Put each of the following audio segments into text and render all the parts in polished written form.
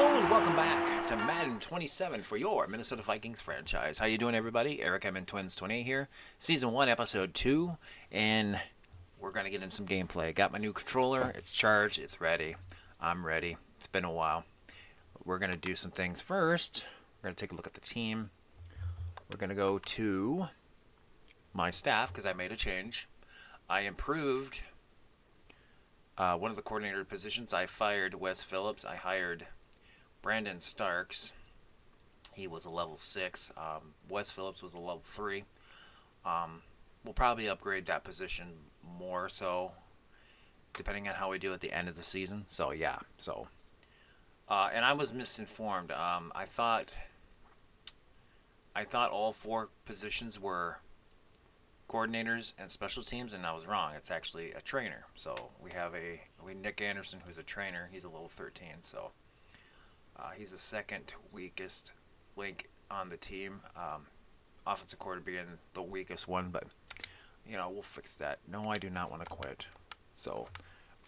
Hello and welcome back to Madden 27 for your Minnesota Vikings franchise. How you doing, everybody? Eric M and Twins 28 here, Season 1, Episode 2, and we're going to get into some gameplay. Got my new controller. It's charged. It's ready. I'm ready. It's been a while. We're going to do some things first. We're going to take a look at the team. We're going to go to my staff because I made a change. I improved one of the coordinator positions. I fired Wes Phillips. I hired Brandon Starks. He was a level 6. Wes Phillips was a level 3. We'll probably upgrade that position more so, depending on how we do at the end of the season. So, yeah. And I was misinformed. I thought all 4 positions were coordinators and special teams, and I was wrong. It's actually a trainer. So we have Nick Anderson, who's a trainer. He's a level 13. So he's the second weakest link on the team. Offensive coordinator being the weakest one, but we'll fix that. No, I do not want to quit. So,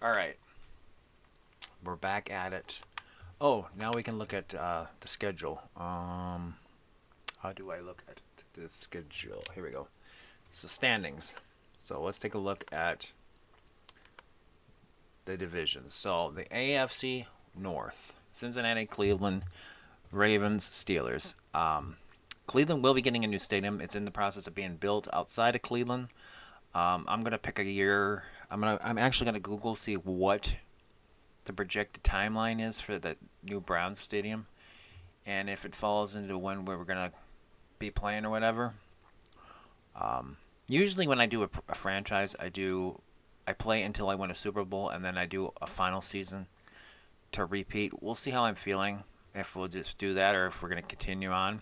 all right, we're back at it. Oh, now we can look at the schedule. How do I look at the schedule? Here we go. So standings. So let's take a look at the divisions. So the AFC North: Cincinnati, Cleveland, Ravens, Steelers. Cleveland will be getting a new stadium. It's in the process of being built outside of Cleveland. I'm gonna pick a year. I'm actually gonna Google see what the projected timeline is for the new Browns stadium, and if it falls into when we're gonna be playing or whatever. Usually when I do a franchise, I play until I win a Super Bowl, and then I do a final season to repeat. We'll see how I'm feeling, if we'll just do that or if we're going to continue on.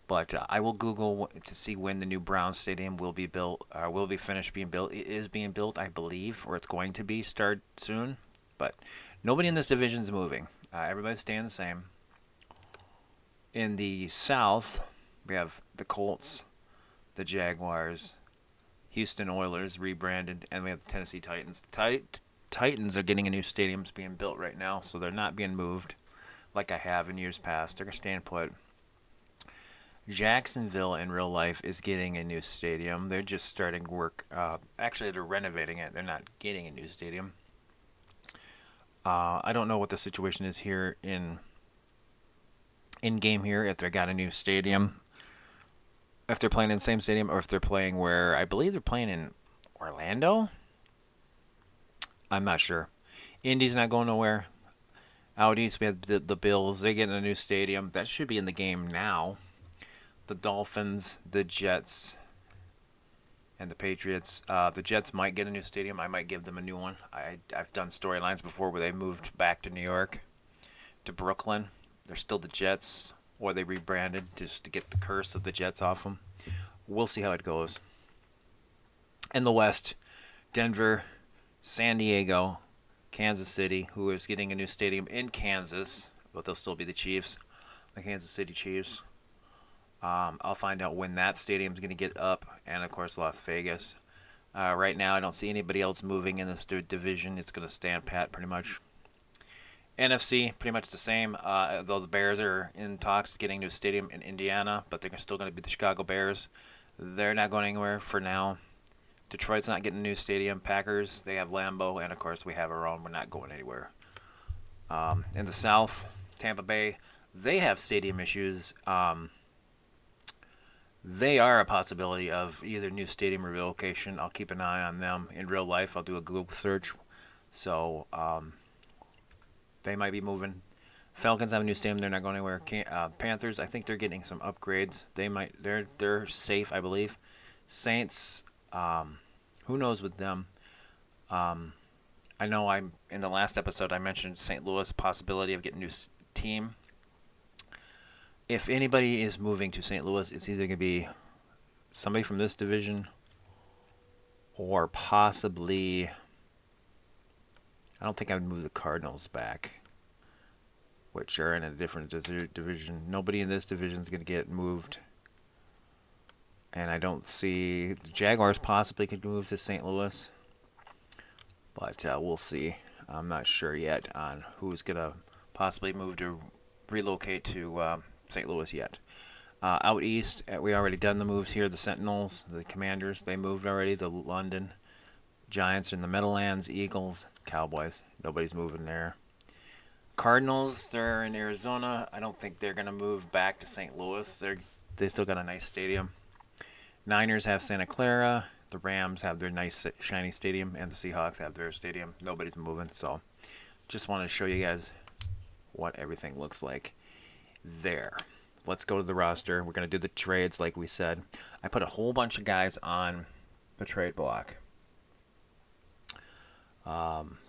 But I will Google to see when the new Browns Stadium will be built, will be finished being built. It is being built, I believe, or it's going to be start soon. But nobody in this division is moving. Everybody's staying the same. In the South, we have the Colts, the Jaguars, Houston Oilers rebranded, and we have the Tennessee Titans. The Titans are getting a new stadium. It's being built right now, so they're not being moved like I have in years past. They're going to stand put. Jacksonville, in real life, is getting a new stadium. They're just starting work. Actually, they're renovating it. They're not getting a new stadium. I don't know what the situation is here in game here, if they got a new stadium, if they're playing in the same stadium, or if they're playing where I believe they're playing in Orlando. I'm not sure. Indy's not going nowhere. Out east, we have the Bills. They get a new stadium. That should be in the game now. The Dolphins, the Jets, and the Patriots. The Jets might get a new stadium. I might give them a new one. I've done storylines before where they moved back to New York, to Brooklyn. They're still the Jets, or they rebranded just to get the curse of the Jets off them. We'll see how it goes. In the West, Denver, San Diego, Kansas City, who is getting a new stadium in Kansas, but they'll still be the Chiefs, the Kansas City Chiefs. I'll find out when that stadium's going to get up, and of course Las Vegas. Right now, I don't see anybody else moving in this division. It's going to stand pat pretty much. NFC, pretty much the same, though the Bears are in talks getting a new stadium in Indiana, but they're still going to be the Chicago Bears. They're not going anywhere for now. Detroit's not getting a new stadium. Packers, they have Lambeau, and of course we have our own. We're not going anywhere. In the South, Tampa Bay, they have stadium issues. They are a possibility of either new stadium or relocation. I'll keep an eye on them. In real life, I'll do a Google search. So, they might be moving. Falcons have a new stadium. They're not going anywhere. Panthers, I think they're getting some upgrades. They're safe, I believe. Saints, who knows with them. I know in the last episode I mentioned St. Louis possibility of getting a new team. If anybody is moving to St. Louis, it's either going to be somebody from this division or possibly, I don't think I would move the Cardinals back, which are in a different division. Nobody in this division is going to get moved. And I don't see the Jaguars possibly could move to St. Louis. But we'll see. I'm not sure yet on who's going to possibly relocate to St. Louis yet. Out east, we already done the moves here. The Sentinels, the Commanders, they moved already. The London Giants in the Meadowlands, Eagles, Cowboys. Nobody's moving there. Cardinals, they're in Arizona. I don't think they're gonna move back to St. Louis. They still got a nice stadium. Niners have Santa Clara. The Rams have their nice shiny stadium, and the Seahawks have their stadium. Nobody's moving, so just wanted to show you guys what everything looks like there. Let's go to the roster. We're going to do the trades like we said. I put a whole bunch of guys on the trade block.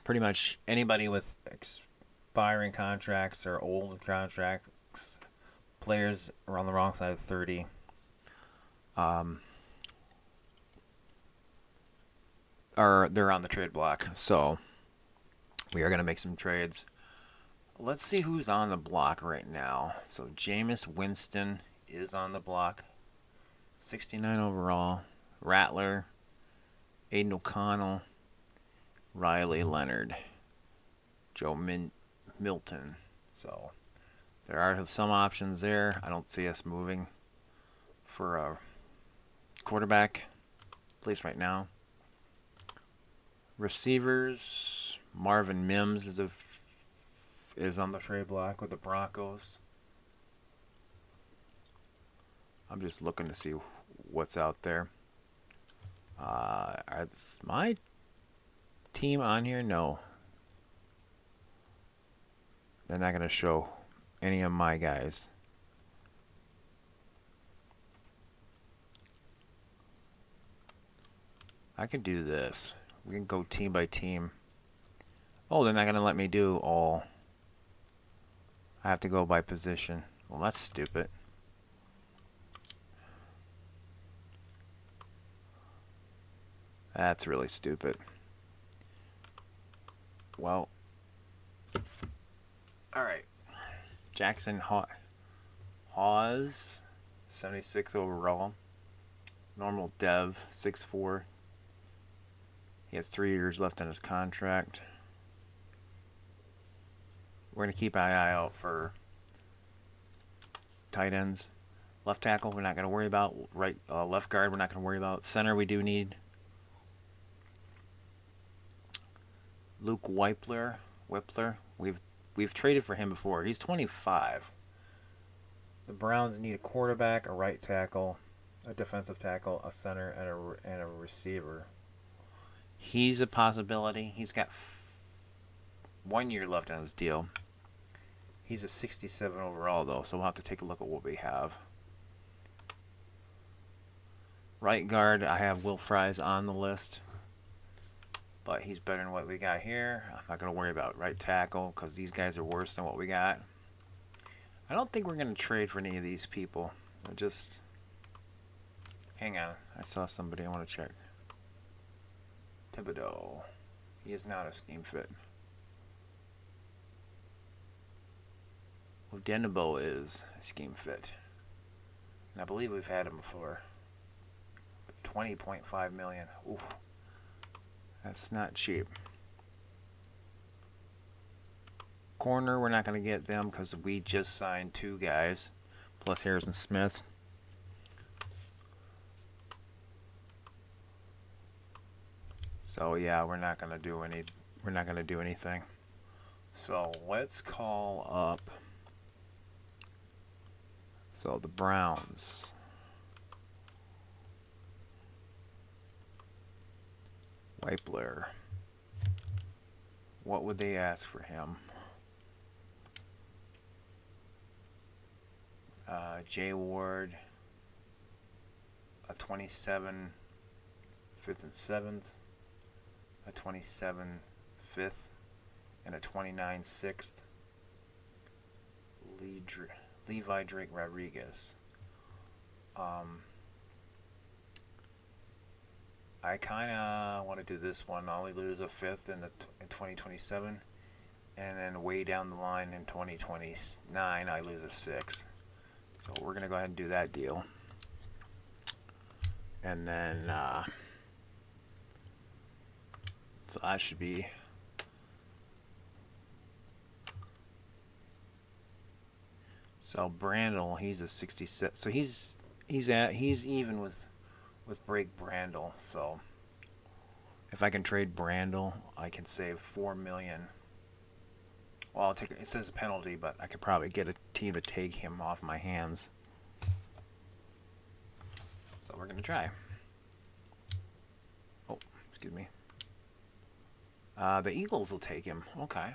Pretty much anybody with expiring contracts or old contracts, players are on the wrong side of 30. They're on the trade block. So we are going to make some trades. Let's see who's on the block right now. So Jameis Winston is on the block. 69 overall. Rattler. Aiden O'Connell. Riley Leonard. Joe Milton. So there are some options there. I don't see us moving for a quarterback, at least right now. Receivers. Marvin Mims is on the trade block with the Broncos. I'm just looking to see what's out there. Is my team on here? No. They're not going to show any of my guys. I can do this. We can go team by team. Oh, they're not going to let me do all. I have to go by position. Well, that's stupid. That's really stupid. Well, alright. Jackson Hawes, 76 overall. Normal dev, 6'4". He has 3 years left on his contract. We're going to keep an eye out for tight ends. Left tackle, we're not going to worry about. Left guard, we're not going to worry about. Center, we do need. Luke Whippler. We've traded for him before. He's 25. The Browns need a quarterback, a right tackle, a defensive tackle, a center, and a receiver. He's a possibility. He's got 1 year left on his deal. He's a 67 overall, though, so we'll have to take a look at what we have. Right guard, I have Will Fries on the list, but he's better than what we got here. I'm not going to worry about right tackle because these guys are worse than what we got. I don't think we're going to trade for any of these people. Just hang on. I saw somebody I want to check. Thibodeau. He is not a scheme fit. Denebo is a scheme fit. And I believe we've had him before. 20.5 million. Oof. That's not cheap. Corner, we're not going to get them because we just signed 2 guys. Plus Harrison Smith. So yeah, we're not going to do anything. So let's call up. So the Browns. Whippler. What would they ask for him? Jay Ward. A 27 5th and 7th. A 27 5th. And a 29 6th. Levi Drake Rodriguez. I kind of want to do this one. I'll only lose a 5th in 2027, and then way down the line in 2029, I lose a 6th. So we're gonna go ahead and do that deal, and then so that should be. So Brandel, he's a 66. So he's even with Break Brandel. So if I can trade Brandel, I can save 4 million. Well, I'll take it. It says a penalty, but I could probably get a team to take him off my hands. So we're gonna try. Oh, excuse me. The Eagles will take him. Okay.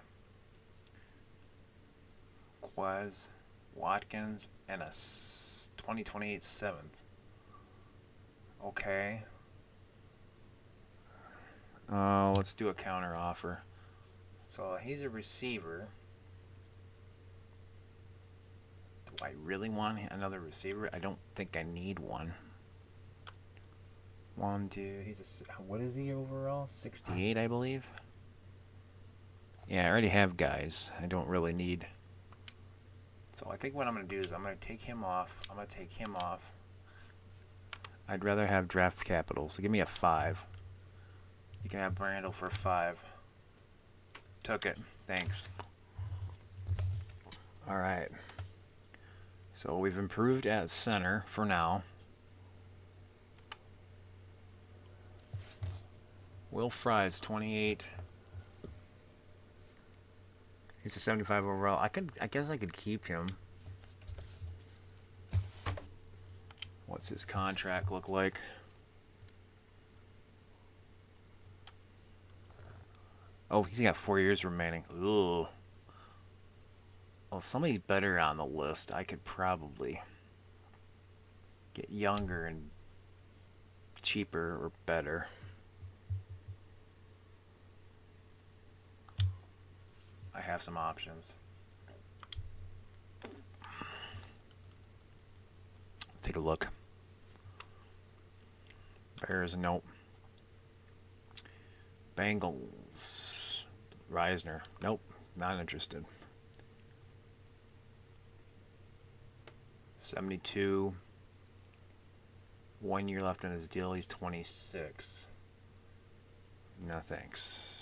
Quez, Watkins, and a 2028 7th. Okay. Let's do a counter offer. So he's a receiver. Do I really want another receiver? I don't think I need one. 1, 2. What is he overall? 68, I believe. Yeah, I already have guys. I don't really need. So I think what I'm going to do is I'm going to take him off. I'd rather have draft capital. So give me a 5. You can have Brandel for 5. Took it. Thanks. All right. So we've improved at center for now. Will Fry's 28. He's a 75 overall. I guess I could keep him. What's his contract look like? Oh, he's got 4 years remaining. Ooh. Well, somebody better on the list. I could probably get younger and cheaper or better. I have some options. Take a look. Bears, nope. Bengals. Reisner, nope. Not interested. 72. 1 year left on his deal. He's 26. No thanks.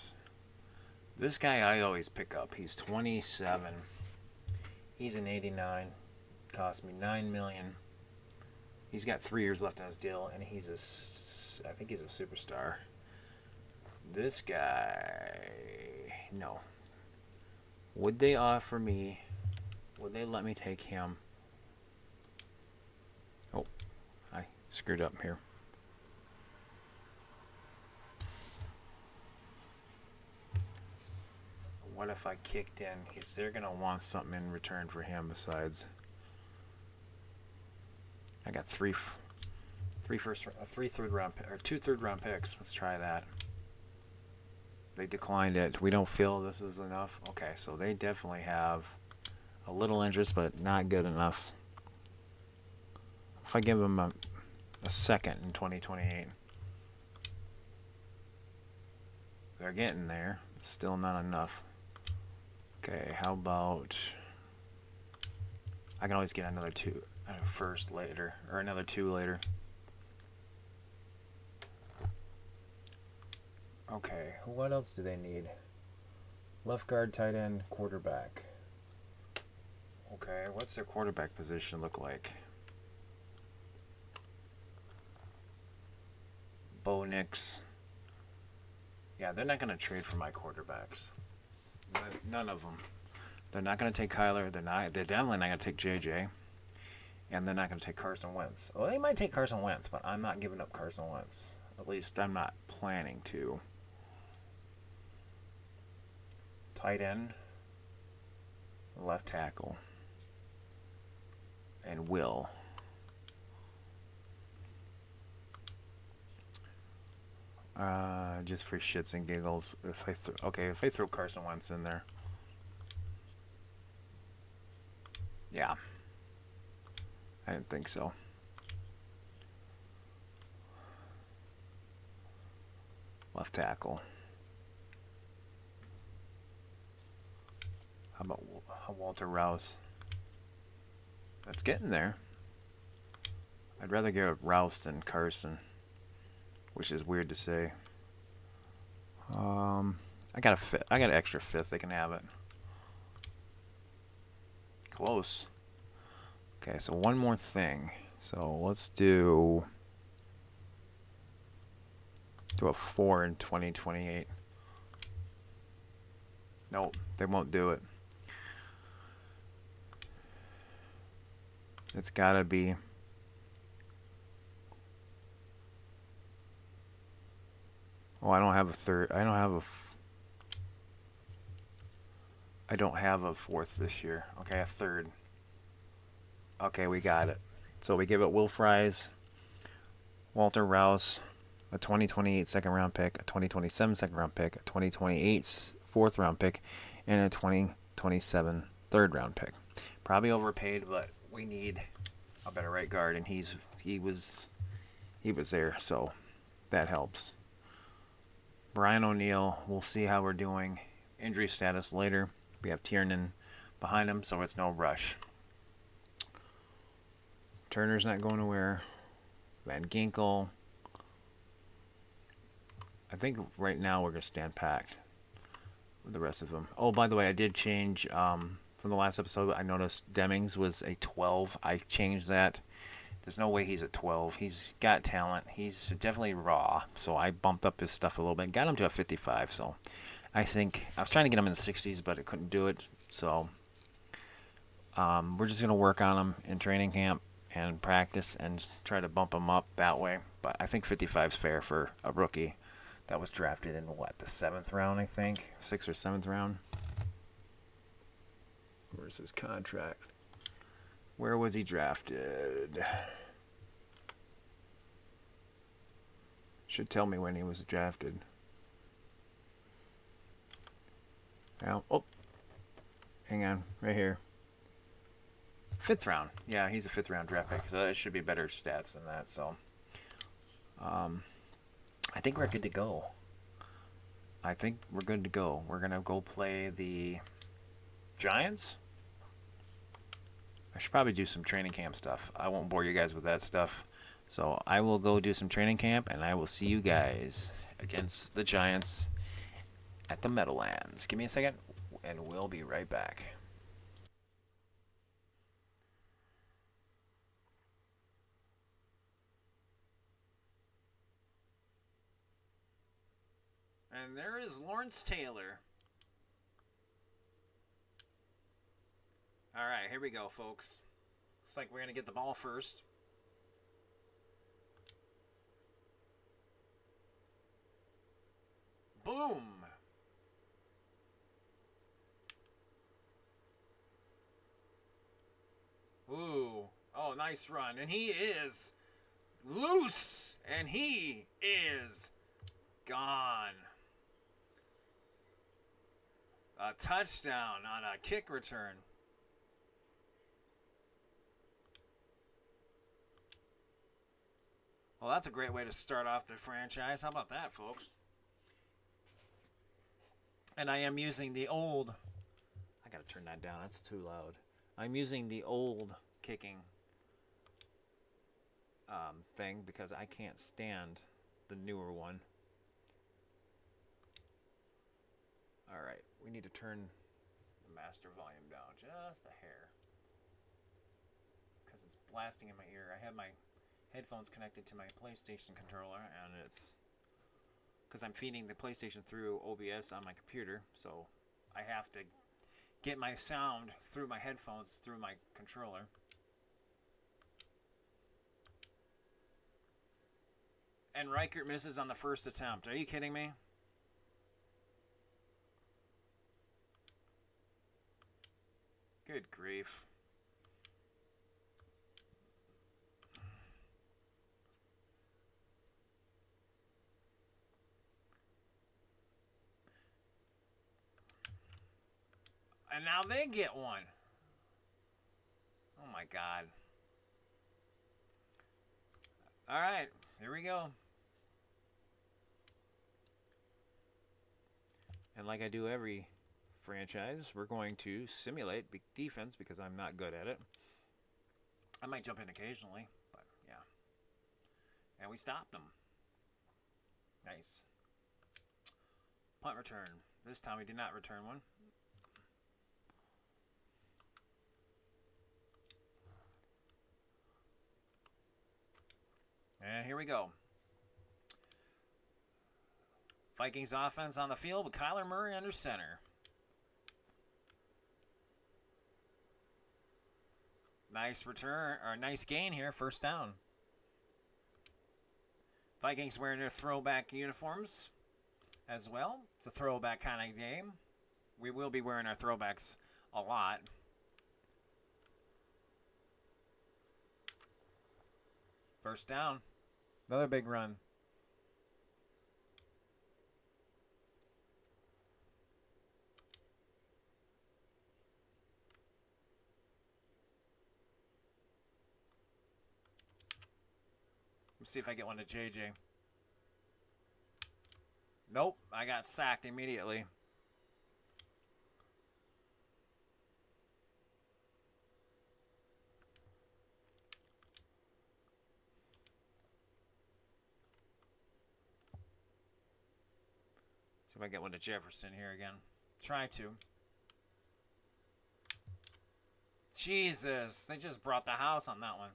This guy I always pick up. He's 27. He's an 89. Cost me 9 million. He's got 3 years left on his deal, and I think he's a superstar. This guy, no. Would they offer me? Would they let me take him? Oh, I screwed up here. What if I kicked in? They're gonna want something in return for him besides. I got two third round picks. Let's try that. They declined it. We don't feel this is enough. Okay, so they definitely have a little interest, but not good enough. If I give them a second in 2028, they're getting there. It's still not enough. Okay, how about I can always get another first later, or another 2 later. Okay, what else do they need? Left guard, tight end, quarterback. Okay, what's their quarterback position look like? Bo Nix. Yeah, they're not going to trade for my quarterbacks. None of them. They're not going to take Kyler. They're definitely not going to take JJ. And they're not going to take Carson Wentz. Well, they might take Carson Wentz, but I'm not giving up Carson Wentz. At least I'm not planning to. Tight end. Left tackle. And Will. Just for shits and giggles. If I throw Carson Wentz in there. Yeah. I didn't think so. Left tackle. How about Walter Rouse? That's getting there. I'd rather get Rouse than Carson, which is weird to say. I got an extra 5th. They can have it. Close. Okay, so one more thing. So let's do a 4 in 2028. Nope, they won't do it. It's gotta be. Oh, I don't have a third. I don't have a fourth this year. Okay, a third. Okay, we got it. So we give it Will Fries, Walter Rouse, a 2028 second round pick, a 2027 second round pick, a 2028 fourth round pick, and a 2027 third round pick. Probably overpaid, but we need a better right guard, and he was there, so that helps. Brian O'Neill, we'll see how we're doing. Injury status later. We have Tiernan behind him, so it's no rush. Turner's not going nowhere. Van Ginkel. I think right now we're going to stand packed with the rest of them. Oh, by the way, I did change from the last episode. I noticed Demings was a 12. I changed that. There's no way he's a 12. He's got talent. He's definitely raw. So I bumped up his stuff a little bit. Got him to a 55. So I think I was trying to get him in the 60s, but I couldn't do it. So we're just going to work on him in training camp and practice and just try to bump him up that way. But I think 55 is fair for a rookie that was drafted in what, the 7th round, I think? 6th or 7th round. Where's his contract? Where was he drafted? Should tell me when he was drafted. Now, oh, hang on, right here. 5th round. Yeah, he's a 5th round draft pick, so it should be better stats than that. So, I think we're good to go. We're gonna go play the Giants. I should probably do some training camp stuff. I won't bore you guys with that stuff. So I will go do some training camp, and I will see you guys against the Giants at the Meadowlands. Give me a second, and we'll be right back. And there is Lawrence Taylor. All right, here we go, folks. Looks like we're going to get the ball first. Boom. Ooh. Oh, nice run. And he is loose. And he is gone. A touchdown on a kick return. Well, that's a great way to start off the franchise. How about that, folks? And I am using the old... I gotta turn that down. That's too loud. I'm using the old kicking thing because I can't stand the newer one. Alright, we need to turn the master volume down just a hair. Because it's blasting in my ear. I have my headphones connected to my PlayStation controller, and it's... because I'm feeding the PlayStation through OBS on my computer, so I have to get my sound through my headphones through my controller. And Reichert misses on the first attempt. Are you kidding me? Good grief. And now they get one. Oh my God. All right, here we go. And like I do every franchise, we're going to simulate defense because I'm not good at it. I might jump in occasionally, but yeah. And we stopped them. Nice. Punt return. This time we did not return one. And here we go. Vikings offense on the field with Kyler Murray under center. Nice return, or nice gain here, first down. Vikings wearing their throwback uniforms as well. It's a throwback kind of game. We will be wearing our throwbacks a lot. First down. Another big run. Let's see if I get one to JJ. Nope, I got sacked immediately. See if I get one to Jefferson here again. Try to. Jesus, they just brought the house on that one.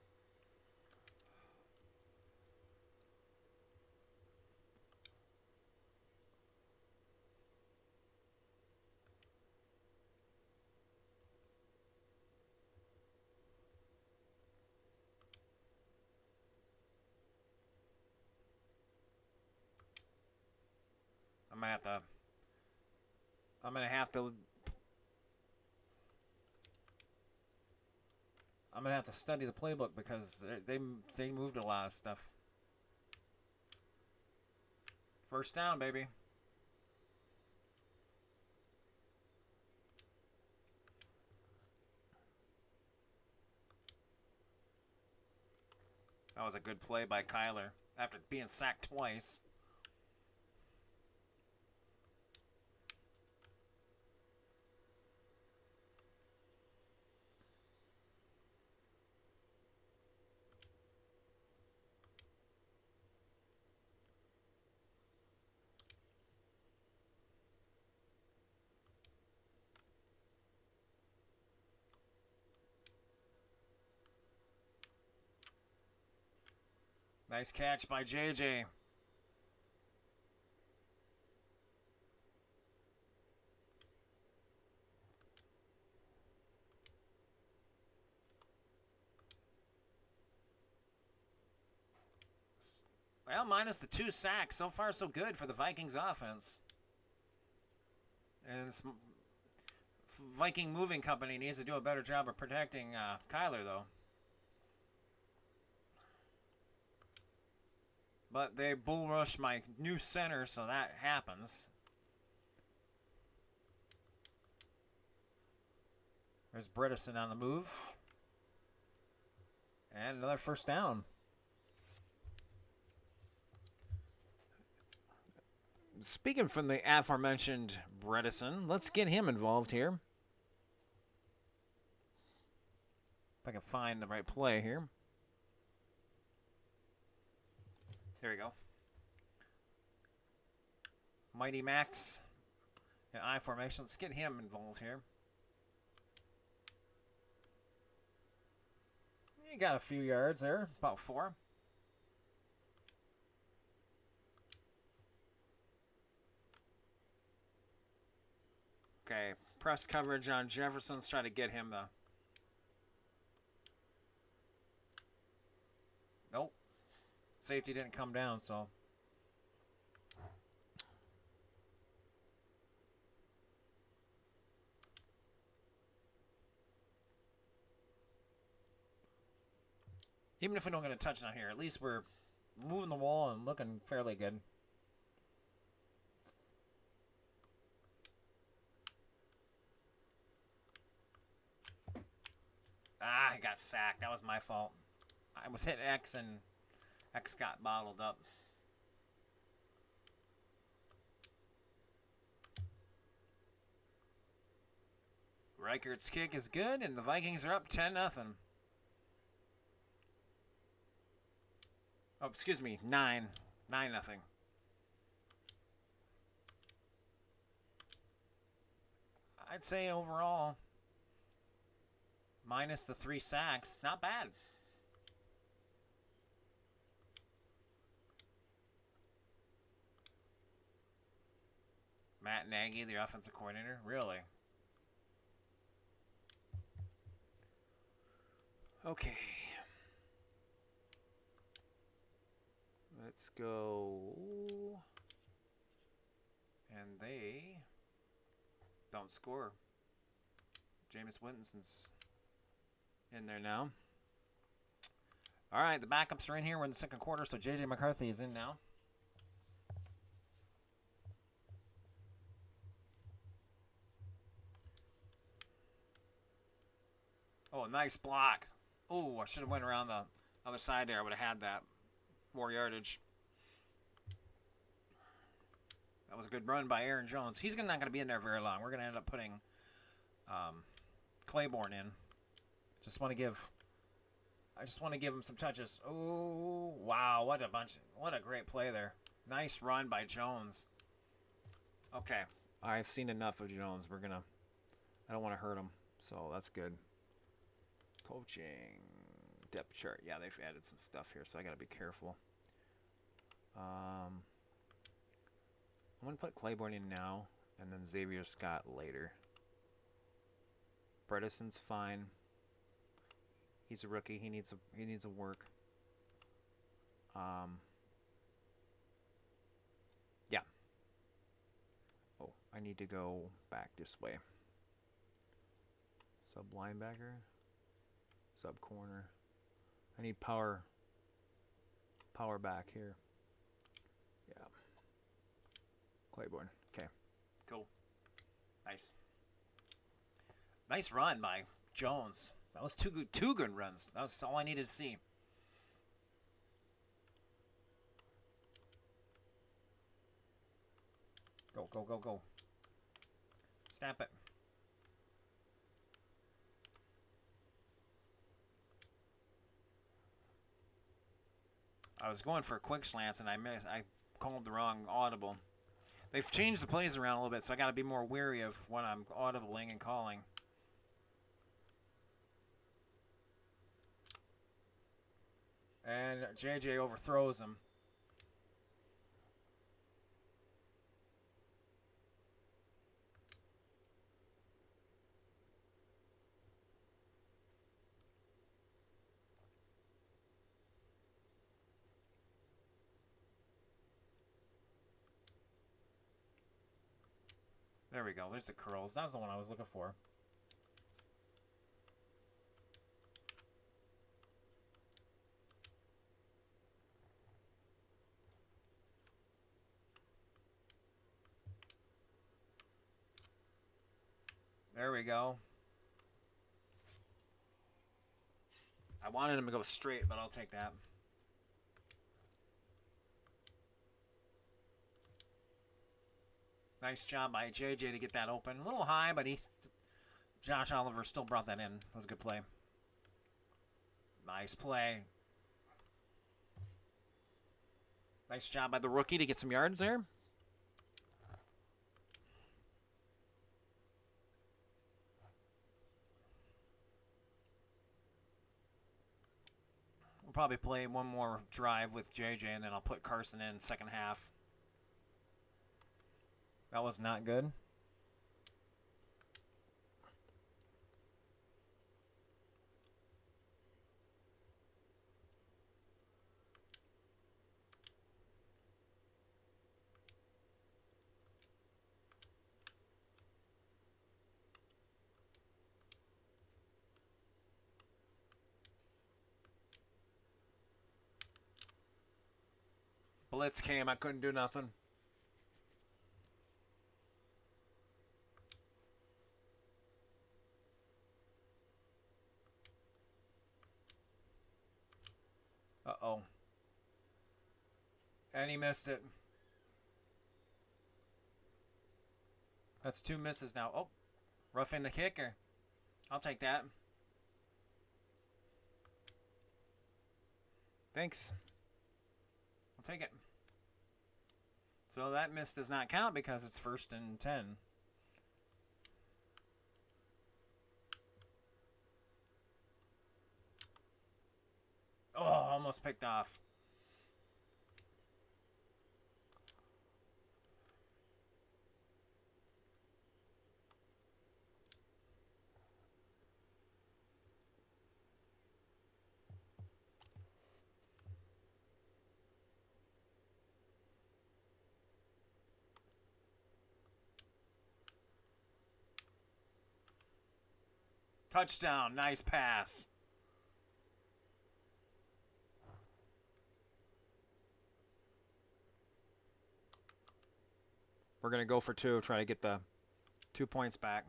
I'm gonna have to study the playbook because they moved a lot of stuff. First down, baby. That was a good play by Kyler after being sacked twice. Nice catch by JJ. Well, minus the 2 sacks. So far, so good for the Vikings offense. And this Viking moving company needs to do a better job of protecting Kyler, though. But they bull rush my new center, so that happens. There's Bredesen on the move. And another first down. Speaking from the aforementioned Bredesen, let's get him involved here. If I can find the right play here. There we go. Mighty Max. Yeah, I formation. Let's get him involved here. He got a few yards there. About 4. Okay. Press coverage on Jefferson. Let's try to get him the... Nope. Safety didn't come down, so... Even if we don't get a touchdown here, at least we're moving the wall and looking fairly good. Ah, I got sacked. That was my fault. I was hit X and X got bottled up. Reichert's kick is good, and the Vikings are up 10-0. Oh, excuse me, 9-0. I'd say overall, minus the 3 sacks, not bad. Matt Nagy, the offensive coordinator? Really? Okay. Let's go. And they don't score. Jameis Winston's in there now. All right, the backups are in here. We're in the second quarter, so J.J. McCarthy is in now. Oh, nice block. Oh, I should have went around the other side there. I would have had that. More yardage. That was a good run by Aaron Jones. He's not going to be in there very long. We're going to end up putting Claiborne in. I just want to give him some touches. Oh, wow. What a great play there. Nice run by Jones. Okay. I've seen enough of Jones. I don't want to hurt him. So that's good. Coaching. Depth chart. Yeah, they've added some stuff here, so I got to be careful. I'm going to put Claiborne in now, and then Xavier Scott later. Bredeson's fine. He's a rookie. He needs a work. Yeah. Oh, I need to go back this way. Sub linebacker. Sub corner. I need power back here. Yeah. Claiborne. Okay. Cool. Nice. Nice run by Jones. That was two good runs. That was all I needed to see. Go, go, go, go. Snap it. I was going for quick slants and I called the wrong audible. They've changed the plays around a little bit, so I got to be more wary of when I'm audibling and calling. And JJ overthrows him. There we go. There's the curls. That was the one I was looking for. There we go. I wanted him to go straight, but I'll take that. Nice job by JJ to get that open. A little high, but Josh Oliver still brought that in. That was a good play. Nice play. Nice job by the rookie to get some yards there. We'll probably play one more drive with JJ, and then I'll put Carson in second half. That was not good. Blitz came. I couldn't do nothing. Uh-oh. And he missed it. That's 2 misses now. Oh, roughing the kicker. I'll take that. Thanks. I'll take it. So that miss does not count because it's 1st and 10. Oh, almost picked off. Touchdown. Nice pass. We're going to go for 2, try to get the 2 points back.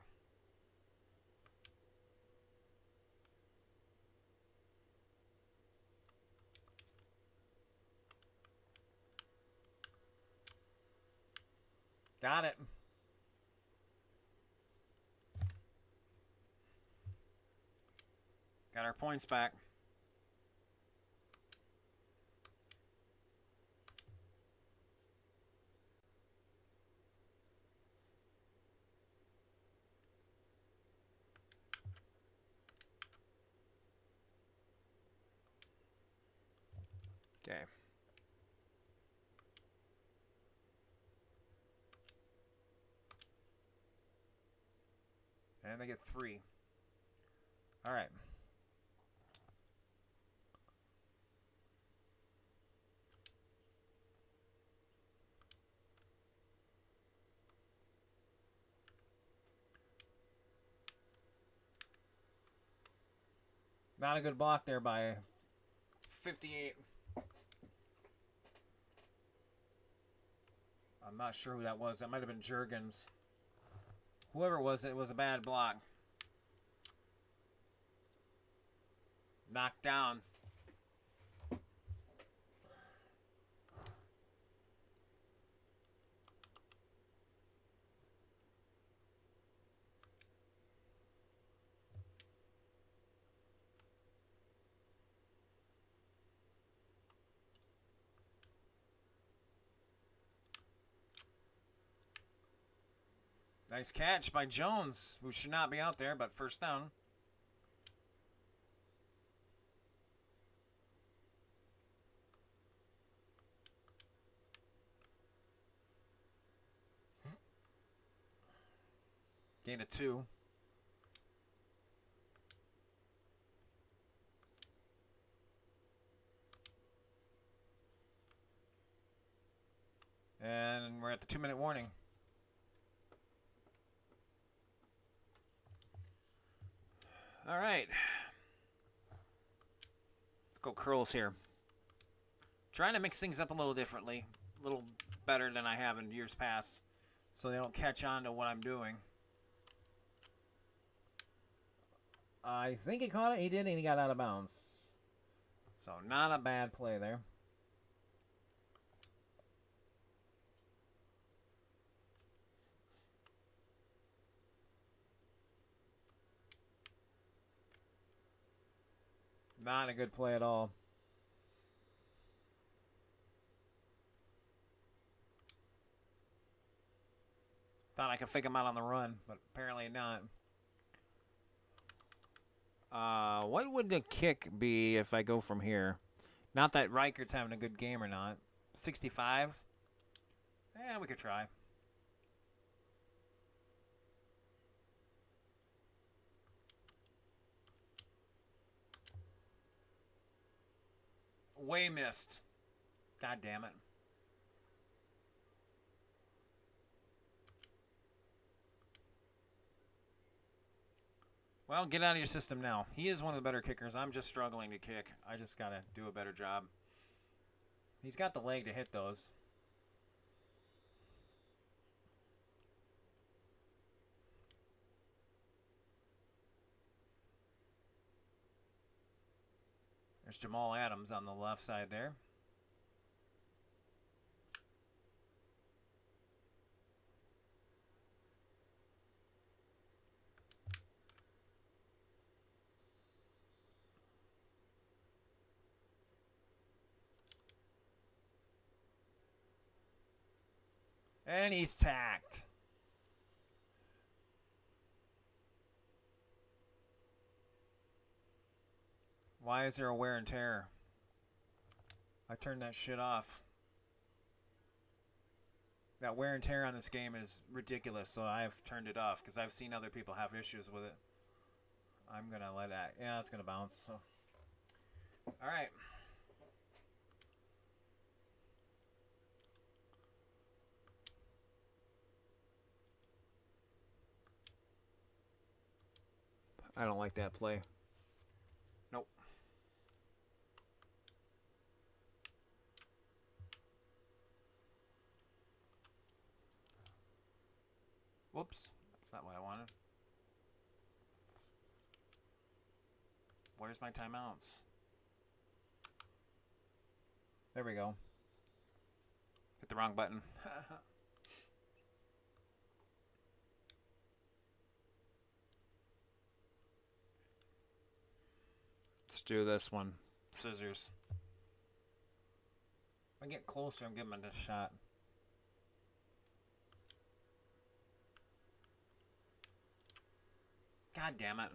Got it. Got our points back. Okay. And they get 3. All right. Not a good block there by 58. I'm not sure who that was. That might have been Juergens. Whoever it was a bad block. Knocked down. Nice catch by Jones, who should not be out there, but first down. Gain of 2. And we're at the 2-minute warning. All right. Let's go curls here. Trying to mix things up a little differently. A little better than I have in years past. So they don't catch on to what I'm doing. I think he caught it. He did, and he got out of bounds. So not a bad play there. Not a good play at all. Thought I could fake him out on the run, but apparently not. What would the kick be if I go from here? Not that Reichert's having a good game or not. 65? Yeah, we could try. Way missed. God damn it. Well, get out of your system now. He is one of the better kickers. I'm just struggling to kick. I just got to do a better job. He's got the leg to hit those. There's Jamal Adams on the left side there. And he's tacked. Why is there a wear and tear? I turned that shit off. That wear and tear on this game is ridiculous, so I've turned it off because I've seen other people have issues with it. I'm going to let that. Yeah, it's going to bounce. So. All right. I don't like that play. Nope. Whoops. That's not what I wanted. Where's my timeouts? There we go. Hit the wrong button. Let's do this one. Scissors. If I get closer, I'm giving it a shot. God damn it.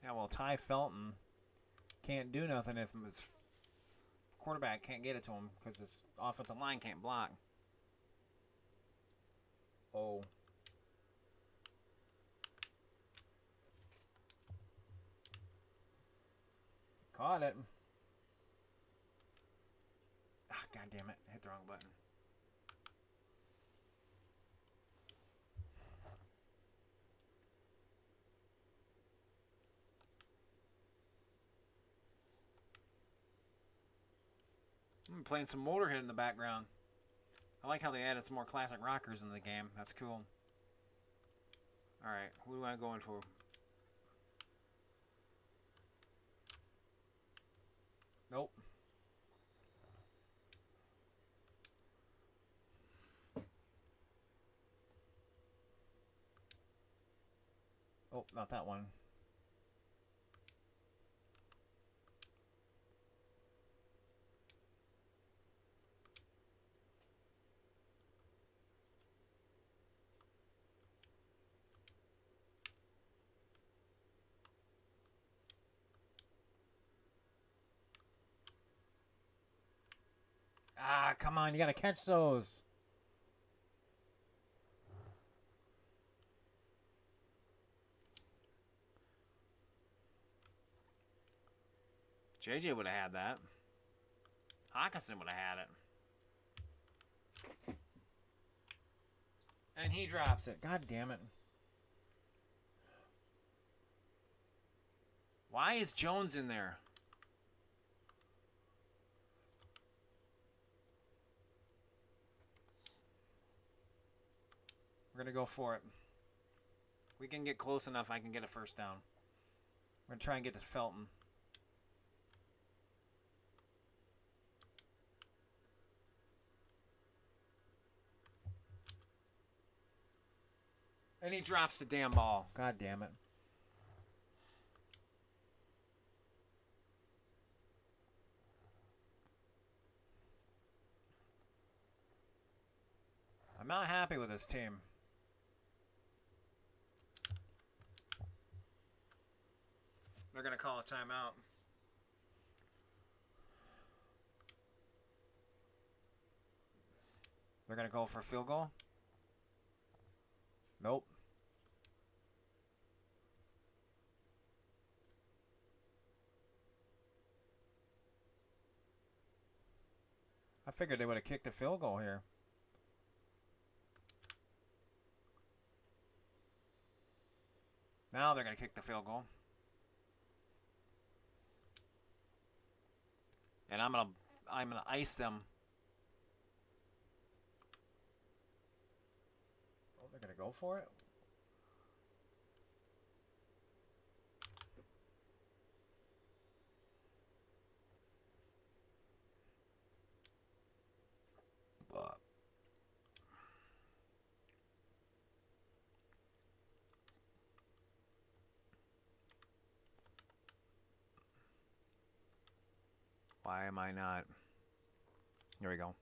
Yeah, well, Ty Felton can't do nothing if his quarterback can't get it to him because his offensive line can't block. Oh. Caught it. Ah, God damn it. Hit the wrong button. I'm playing some Motorhead in the background. I like how they added some more classic rockers in the game. That's cool. Alright, who am I going for? Nope. Oh, not that one. Ah, come on. You got to catch those. JJ would have had that. Hawkinson would have had it. And he drops it. God damn it. Why is Jones in there? We're going to go for it. We can get close enough, I can get a first down. We're going to try and get to Felton. And he drops the damn ball. God damn it. I'm not happy with this team. They're going to call a timeout. They're going to go for a field goal? Nope. I figured they would have kicked a field goal here. Now they're going to kick the field goal. And I'm gonna ice them. Oh, they're gonna go for it. Why am I not? Here we go.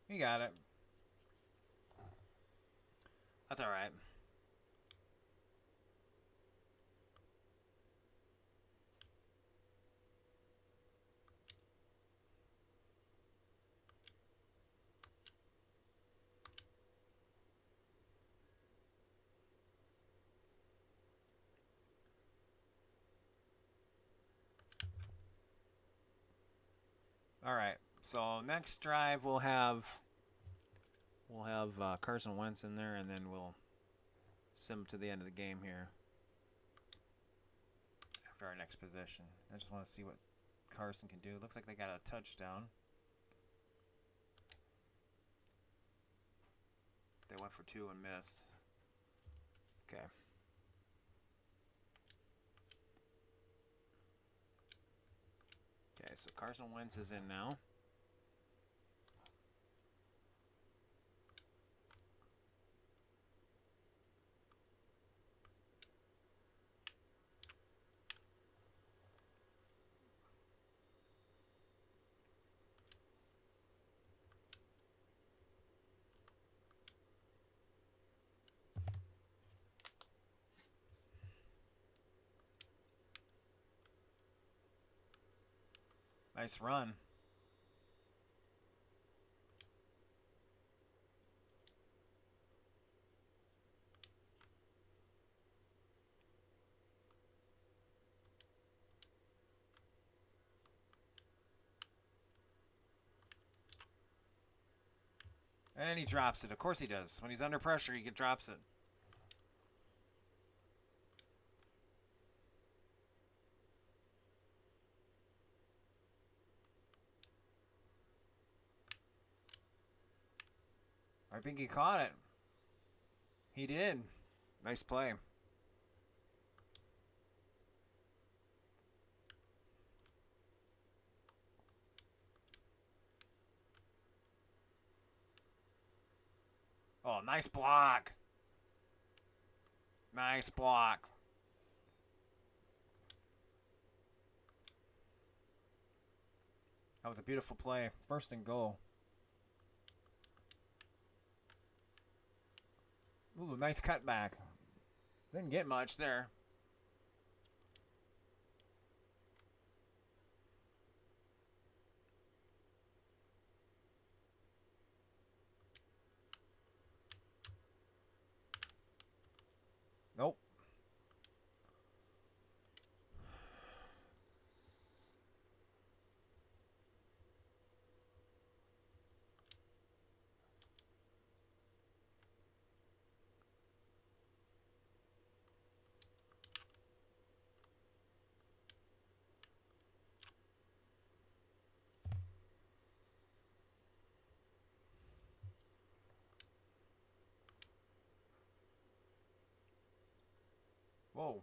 You got it. That's all right. All right. So next drive we'll have Carson Wentz in there, and then we'll sim to the end of the game here after our next possession. I just want to see what Carson can do. Looks like they got a touchdown. They went for 2 and missed. Okay. Okay, so Carson Wentz is in now. Nice run. And he drops it. Of course he does. When he's under pressure, he drops it. I think he caught it. He did. Nice play. Oh, nice block. Nice block. That was a beautiful play. First and goal. Ooh, nice cutback. Didn't get much there. Nope. Whoa.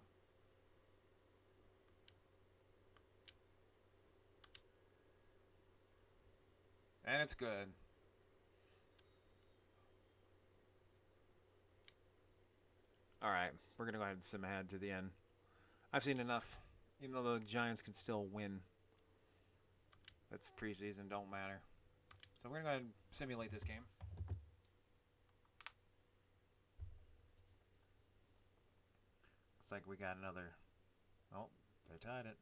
And it's good. All right, we're going to go ahead and sim ahead to the end. I've seen enough. Even though the Giants can still win. That's preseason, don't matter. So we're going to go ahead and simulate this game. Looks like we got another. Oh, they tied it.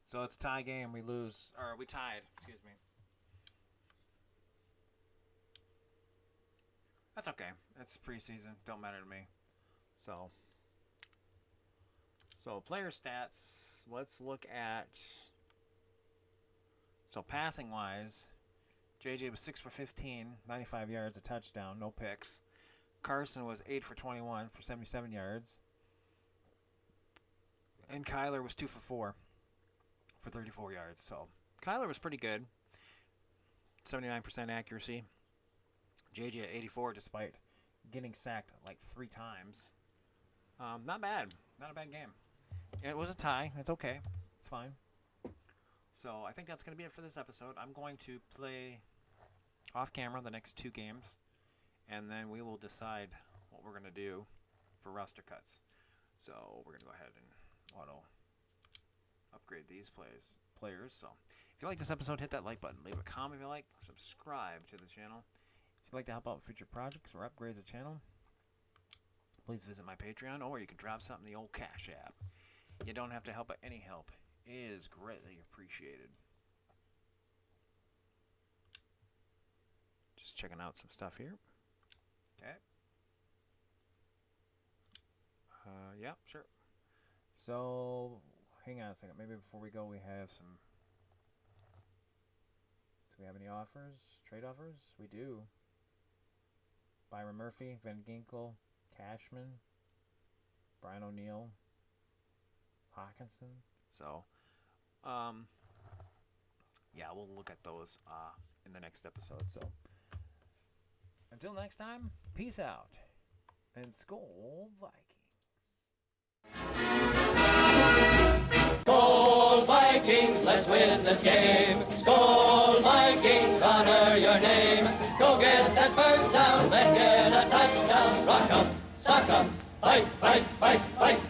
So it's a tie game. We lose. Or we tied, excuse me. That's okay. That's preseason. Don't matter to me. So player stats. Let's look at. So passing wise, JJ was 6 for 15, 95 yards, a touchdown, no picks. Carson was 8 for 21 for 77 yards. And Kyler was 2 for 4 for 34 yards. So Kyler was pretty good. 79% accuracy. JJ at 84 despite getting sacked like 3 times. Not bad. Not a bad game. It was a tie. It's okay. It's fine. So I think that's going to be it for this episode. I'm going to play off camera the next 2 games. And then we will decide what we're going to do for roster cuts. So we're going to go ahead and auto upgrade these players. So if you like this episode, hit that like button. Leave a comment if you like. Subscribe to the channel. If you'd like to help out with future projects or upgrade the channel, please visit my Patreon, or you can drop something in the old Cash App. You don't have to help, but any help is greatly appreciated. Just checking out some stuff here. Okay. Yeah, sure. So, hang on a second. Maybe before we go, we have some we have any offers? Trade offers? We do. Byron Murphy, Van Ginkel, Cashman, Brian O'Neill, Hawkinson. So, yeah, we'll look at those in the next episode. So, until next time, peace out. And Skol Vikings. Skol Vikings, let's win this game. Skol Vikings, honor your name. Go get that first down, then get a touchdown. Rock 'em, sock 'em, fight, fight, fight, fight.